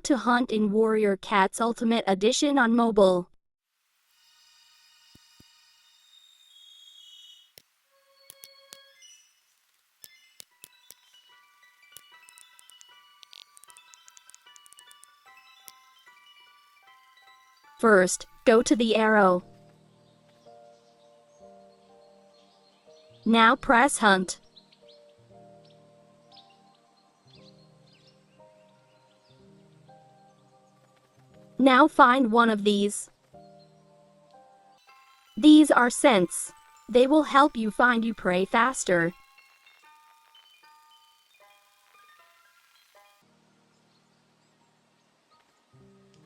to hunt in Warrior Cats Ultimate Edition on mobile. First, go to the arrow. Now press Hunt. Now find one of these. These are scents. They will help you find your prey faster.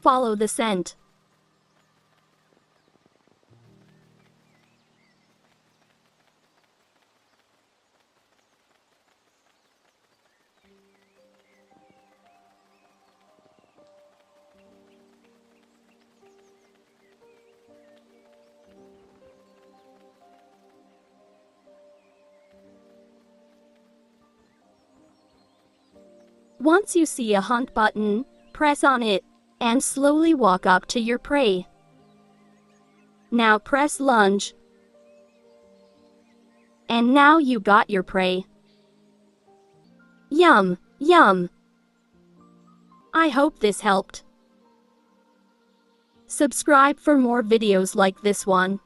Follow the scent. Once you see a hunt button, press on it, and slowly walk up to your prey. Now press lunge. And now you got your prey. Yum, yum. I hope this helped. Subscribe for more videos like this one.